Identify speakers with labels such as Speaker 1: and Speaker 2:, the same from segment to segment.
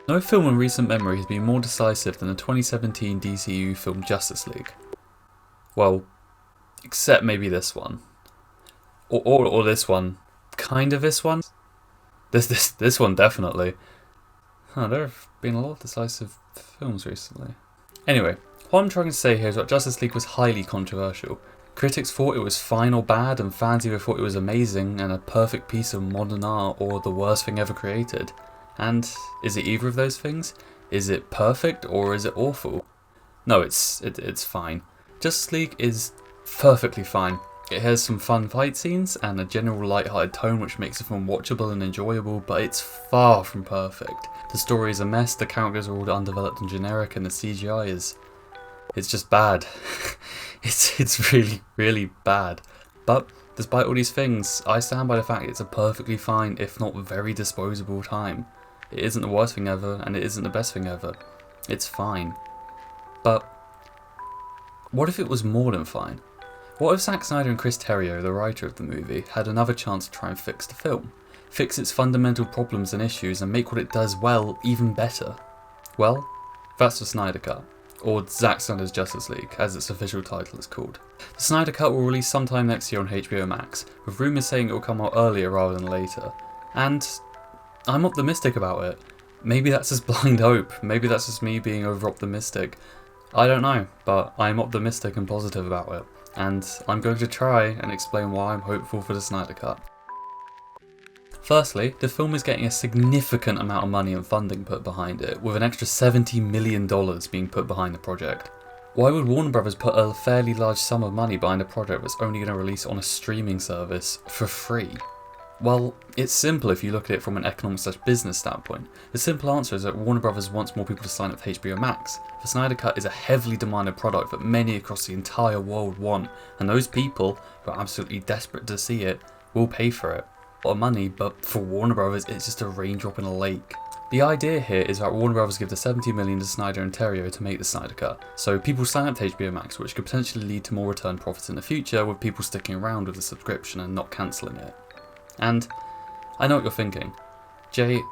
Speaker 1: No film in recent memory has been more decisive than the 2017 DCU film Justice League. Well, except maybe this one. Or this one. Kind of this one? This one definitely. There have been a lot of decisive films recently. Anyway, what I'm trying to say here is that Justice League was highly controversial. Critics thought it was fine or bad, and fans either thought it was amazing and a perfect piece of modern art or the worst thing ever created. And is it either of those things? Is it perfect or is it awful? No, it's fine. Justice League is perfectly fine. It has some fun fight scenes and a general light-hearted tone which makes the film watchable and enjoyable, but it's far from perfect. The story is a mess, the characters are all undeveloped and generic, and the CGI is... it's just bad. it's really, really bad. But despite all these things, I stand by the fact it's a perfectly fine, if not very disposable time. It isn't the worst thing ever, and it isn't the best thing ever. It's fine. But what if it was more than fine? What if Zack Snyder and Chris Terrio, the writer of the movie, had another chance to try and fix the film? Fix its fundamental problems and issues and make what it does well even better? Well, that's the Snyder Cut. Or Zack Snyder's Justice League, as its official title is called. The Snyder Cut will release sometime next year on HBO Max, with rumours saying it will come out earlier rather than later. And I'm optimistic about it. Maybe that's just blind hope, maybe that's just me being over optimistic. I don't know, but I'm optimistic and positive about it. And I'm going to try and explain why I'm hopeful for the Snyder Cut. Firstly, the film is getting a significant amount of money and funding put behind it, with an extra $70 million being put behind the project. Why would Warner Bros. Put a fairly large sum of money behind a project that's only going to release on a streaming service for free? Well, it's simple if you look at it from an economic/business standpoint. The simple answer is that Warner Bros. Wants more people to sign up to HBO Max. The Snyder Cut is a heavily demanded product that many across the entire world want, and those people, who are absolutely desperate to see it, will pay for it. A lot of money, but for Warner Bros. It's just a raindrop in a lake. The idea here is that Warner Bros. Give the $70 million to Snyder and Terrio to make the Snyder Cut, so people sign up to HBO Max, which could potentially lead to more return profits in the future, with people sticking around with the subscription and not cancelling it. And I know what you're thinking. Jay,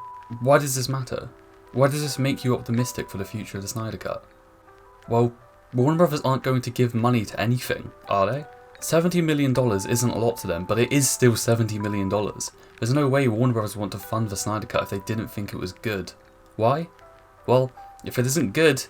Speaker 1: why does this matter? Why does this make you optimistic for the future of the Snyder Cut? Well, Warner Brothers aren't going to give money to anything, are they? $70 million isn't a lot to them, but it is still $70 million. There's no way Warner Brothers want to fund the Snyder Cut if they didn't think it was good. Why? Well, if it isn't good,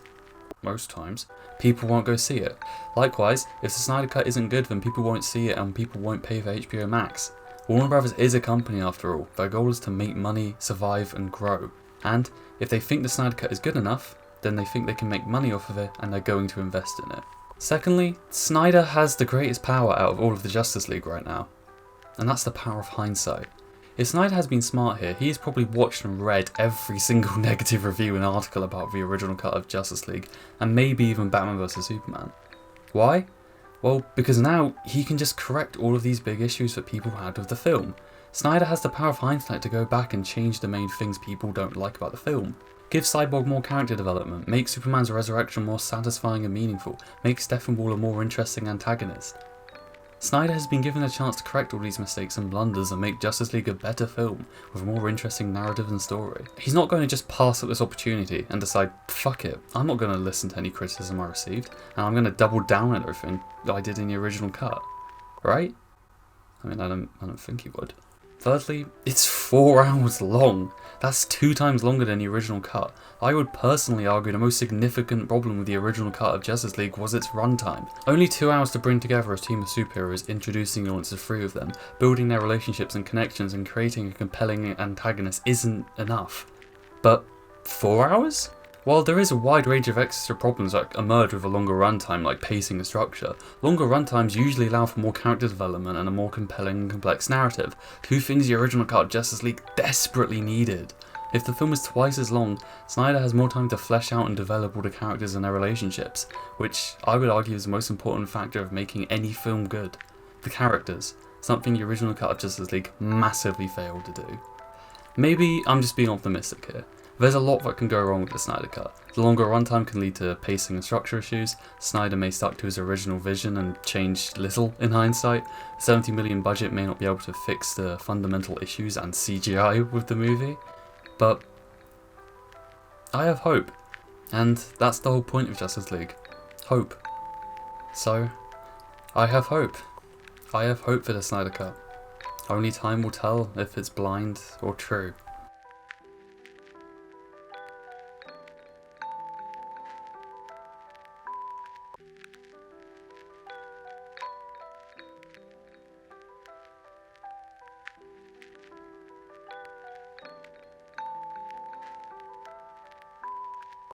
Speaker 1: most times, people won't go see it. Likewise, if the Snyder Cut isn't good, then people won't see it and people won't pay for HBO Max. Warner Bros. Is a company after all. Their goal is to make money, survive and grow. And if they think the Snyder Cut is good enough, then they think they can make money off of it and they're going to invest in it. Secondly, Snyder has the greatest power out of all of the Justice League right now. And that's the power of hindsight. If Snyder has been smart here, he has probably watched and read every single negative review and article about the original cut of Justice League, and maybe even Batman vs Superman. Why? Well, because now he can just correct all of these big issues that people had with the film. Snyder has the power of hindsight to go back and change the main things people don't like about the film. Give Cyborg more character development, make Superman's resurrection more satisfying and meaningful, make Steppenwolf a more interesting antagonist. Snyder has been given a chance to correct all these mistakes and blunders and make Justice League a better film, with a more interesting narrative and story. He's not going to just pass up this opportunity and decide, fuck it, I'm not going to listen to any criticism I received, and I'm going to double down on everything that I did in the original cut. Right? I mean, I don't think he would. Thirdly, it's 4 hours long. That's 2 times longer than the original cut. I would personally argue the most significant problem with the original cut of Justice League was its runtime. Only 2 hours to bring together a team of superheroes, introducing the audience to 3 of them, building their relationships and connections and creating a compelling antagonist isn't enough. But 4 hours? While there is a wide range of extra problems that emerge with a longer runtime, like pacing and structure, longer runtimes usually allow for more character development and a more compelling and complex narrative, 2 things the original cut of Justice League desperately needed. If the film is twice as long, Snyder has more time to flesh out and develop all the characters and their relationships, which I would argue is the most important factor of making any film good. The characters, something the original cut of Justice League massively failed to do. Maybe I'm just being optimistic here. There's a lot that can go wrong with the Snyder Cut. The longer runtime can lead to pacing and structure issues, Snyder may stuck to his original vision and changed little in hindsight, the $70 million budget may not be able to fix the fundamental issues and CGI with the movie, but I have hope. And that's the whole point of Justice League. Hope. So, I have hope. I have hope for the Snyder Cut. Only time will tell if it's blind or true.